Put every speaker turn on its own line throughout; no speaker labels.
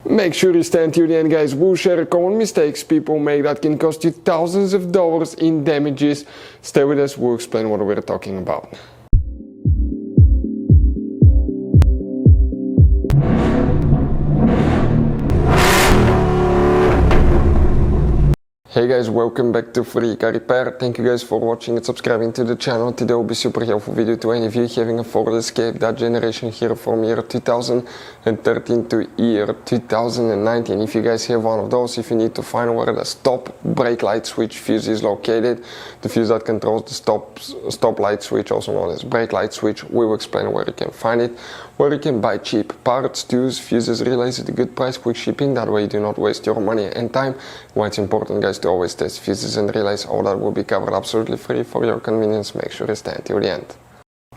Make sure you stand till the end, guys. We'll share common mistakes people make that can cost you thousands of dollars in damages. Stay with us, we'll explain what we're talking about. Hey guys, welcome back to Free Car Repair. Thank you guys for watching and subscribing to the channel. Today will be super helpful video to any of you having a Ford Escape, that generation here from year 2013 to year 2019. If you guys have one of those, if you need to find where the stop brake light switch fuse is located, the fuse that controls the stop light switch, also known as brake light switch, we will explain where you can find it, where you can buy cheap parts, tools, fuses, relays at a good price, quick shipping, that way you do not waste your money and time. Why it's important, guys, to always test fuses and relays. All that will be covered absolutely free for your convenience. Make sure you stay until the end.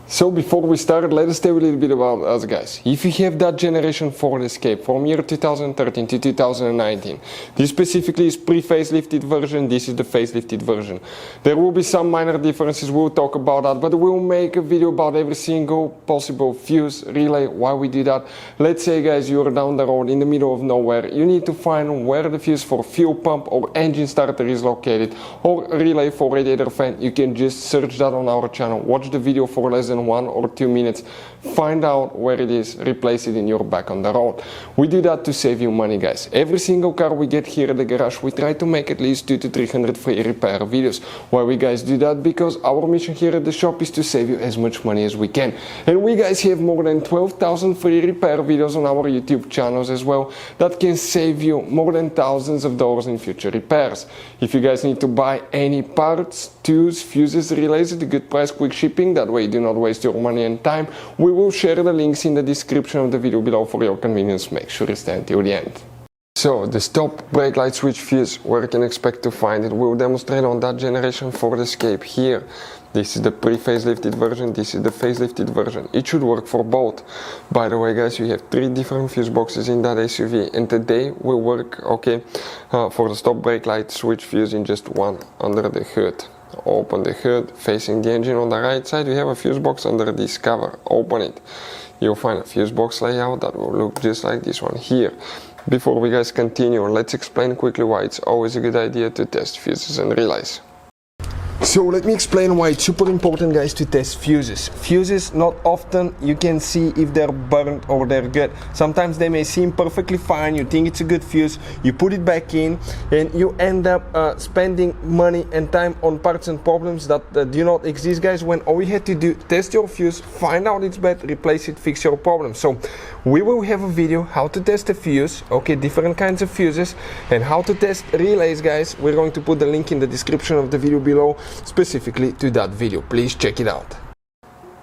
So before we start, let us tell you a little bit about us, guys. If you have that generation Ford Escape from year 2013 to 2019, this specifically is pre-facelifted version, this is the facelifted version. There will be some minor differences, we'll talk about that, but we'll make a video about every single possible fuse, relay, why we do that. Let's say, guys, you're down the road in the middle of nowhere, you need to find where the fuse for fuel pump or engine starter is located, or relay for radiator fan. You can just search that on our channel, watch the video for less than 1 or 2 minutes, find out where it is, replace it in your back on the road. We do that to save you money, guys. Every single car we get here at the garage, we try to make at least 200 to 300 free repair videos. Why we guys do that? Because our mission here at the shop is to save you as much money as we can. And we guys have more than 12,000 free repair videos on our YouTube channels as well that can save you more than thousands of dollars in future repairs. If you guys need to buy any parts, tools, fuses, relays at a good price, quick shipping, that way you do not waste your money and time, we will share the links in the description of the video below for your convenience. Make sure you stay until the end. So the stop brake light switch fuse, where you can expect to find it, we'll demonstrate on that generation Ford Escape here. This is the pre-facelifted version, this is the facelifted version. It should work for both. By the way, guys, you have 3 different fuse boxes in that SUV, and today will work for the stop brake light switch fuse in just one under the hood. Open the hood, facing the engine on the right side, you have a fuse box under this cover. Open it. You'll find a fuse box layout that will look just like this one here. Before we guys continue, let's explain quickly why it's always a good idea to test fuses and relays. So let me explain why it's super important, guys, to test fuses. Fuses, not often you can see if they're burnt or they're good. Sometimes they may seem perfectly fine, you think it's a good fuse, you put it back in, and you end up spending money and time on parts and problems that do not exist, guys, when all you had to do, test your fuse, find out it's bad, replace it, fix your problem. So we will have a video how to test a fuse, okay, different kinds of fuses, and how to test relays, guys. We're going to put the link in the description of the video below, specifically to that video. Please check it out.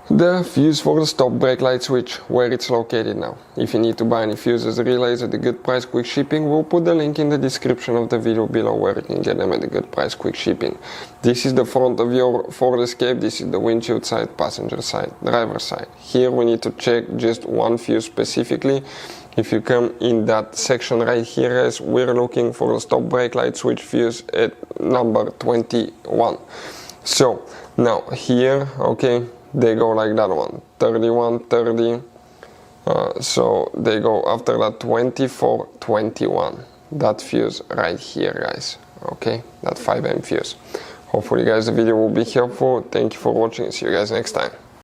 The fuse for the stop brake light switch, where it's located now. If you need to buy any fuses, relays at a good price, quick shipping, we'll put the link in the description of the video below where you can get them at a good price, quick shipping. This is the front of your Ford Escape, this is the windshield side, passenger side, driver side. Here we need to check just one fuse specifically. If you come in that section right here, guys, we're looking for the stop brake light switch fuse at number 21. So now here, okay, they go like that one, 31, 30, so they go after that 24, 21, that fuse right here, guys, okay, that 5M fuse. Hopefully, guys, the video will be helpful. Thank you for watching, see you guys next time.